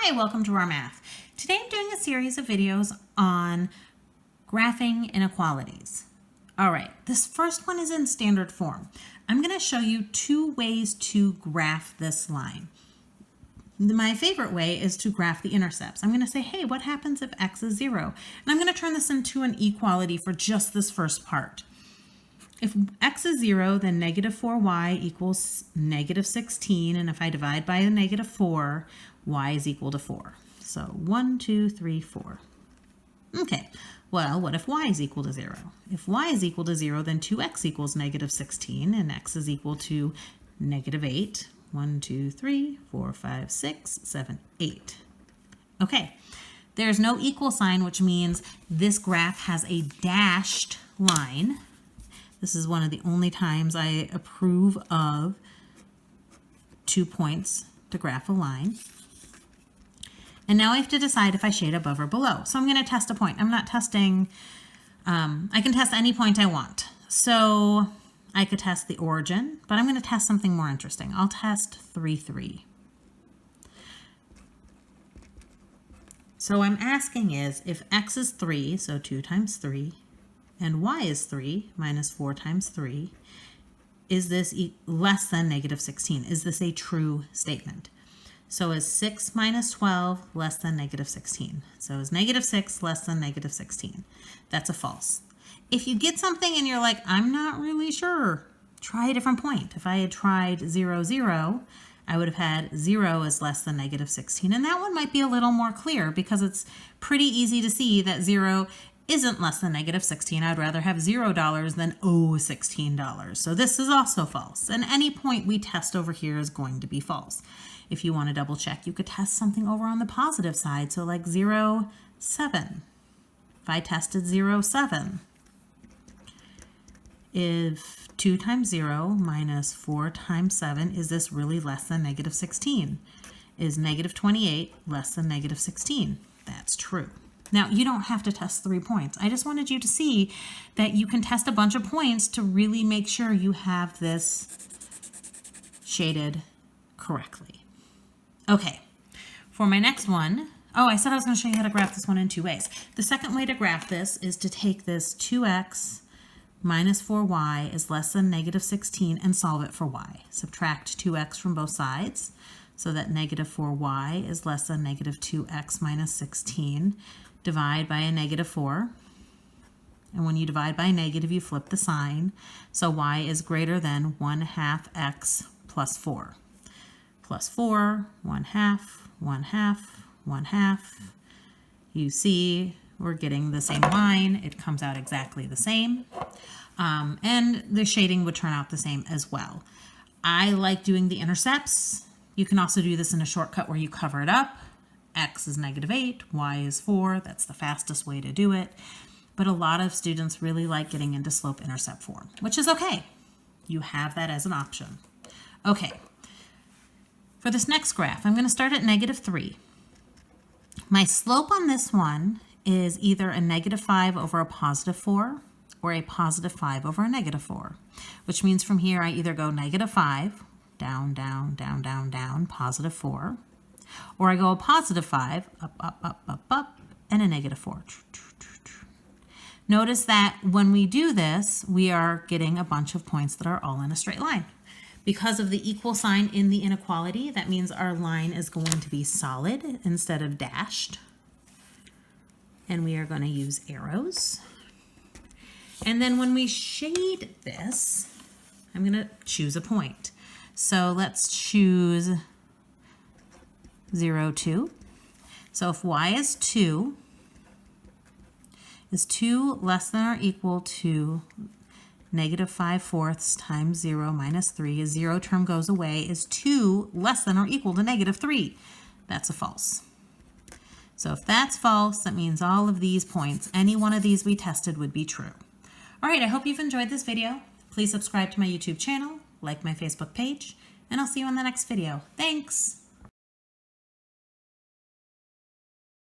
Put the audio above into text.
Hi, welcome to our math. Today I'm doing a series of videos on graphing inequalities. All right, this first one is in standard form. I'm going to show you two ways to graph this line. My favorite way is to graph the intercepts. I'm going to say, hey, what happens if x is 0? And I'm going to turn this into an equality for just this first part. If x is 0, then negative 4y equals negative 16. And if I divide by a negative 4, y is equal to 4. So 1, 2, 3, 4. Okay, well, what if y is equal to 0? If y is equal to 0, then 2x equals negative 16, and x is equal to negative 8. 1, 2, 3, 4, 5, 6, 7, 8. Okay, there's no equal sign, which means this graph has a dashed line. This is one of the only times I approve of 2 points to graph a line. And now I have to decide if I shade above or below. So I'm going to test a point. I'm not testing, I can test any point I want. So I could test the origin, but I'm going to test something more interesting. I'll test 3, 3. So I'm asking is if x is 3, so 2 times 3, and y is 3 minus 4 times 3, is this less than negative 16? Is this a true statement? So is 6 minus 12 less than negative 16? So is negative 6 less than negative 16? That's a false. If you get something and you're like, I'm not really sure, try a different point. If I had tried 0, 0, I would have had 0 is less than negative 16. And that one might be a little more clear because it's pretty easy to see that 0 isn't less than negative 16. I'd rather have $0 than $16. So this is also false. And any point we test over here is going to be false. If you want to double check, you could test something over on the positive side. So like 0, 7. If I tested 0, 7, if 2 times 0 minus 4 times 7, is this really less than negative 16? Is negative 28 less than negative 16? That's true. Now, you don't have to test 3 points. I just wanted you to see that you can test a bunch of points to really make sure you have this shaded correctly. Okay, for my next one, I said I was going to show you how to graph this one in 2 ways. The second way to graph this is to take this 2x minus 4y is less than negative 16 and solve it for y. Subtract 2x from both sides so that negative 4y is less than negative 2x minus 16. Divide by a negative 4. And when you divide by a negative, you flip the sign. So y is greater than 1/2 x plus 4. Plus 4, 1/2, 1/2, 1/2. You see, we're getting the same line. It comes out exactly the same. And the shading would turn out the same as well. I like doing the intercepts. You can also do this in a shortcut where you cover it up. X is negative 8, y is 4. That's the fastest way to do it. But a lot of students really like getting into slope-intercept form, which is okay. You have that as an option. Okay. For this next graph, I'm going to start at negative 3. My slope on this one is either a negative 5 over a positive 4 or a positive 5 over a negative 4, which means from here I either go negative 5, down, down, down, down, down, positive 4, or I go a positive 5, up, up, up, up, up, and a negative 4. Notice that when we do this, we are getting a bunch of points that are all in a straight line. Because of the equal sign in the inequality, that means our line is going to be solid instead of dashed. And we are going to use arrows. And then when we shade this, I'm going to choose a point. So let's choose 0, 2. So if y is 2, is 2 less than or equal to negative 5/4 times 0 minus 3, a 0 term goes away, is 2 less than or equal to negative 3? That's a false. So if that's false, that means all of these points, any one of these we tested would be true. All right, I hope you've enjoyed this video. Please subscribe to my YouTube channel, like my Facebook page, and I'll see you in the next video. Thanks!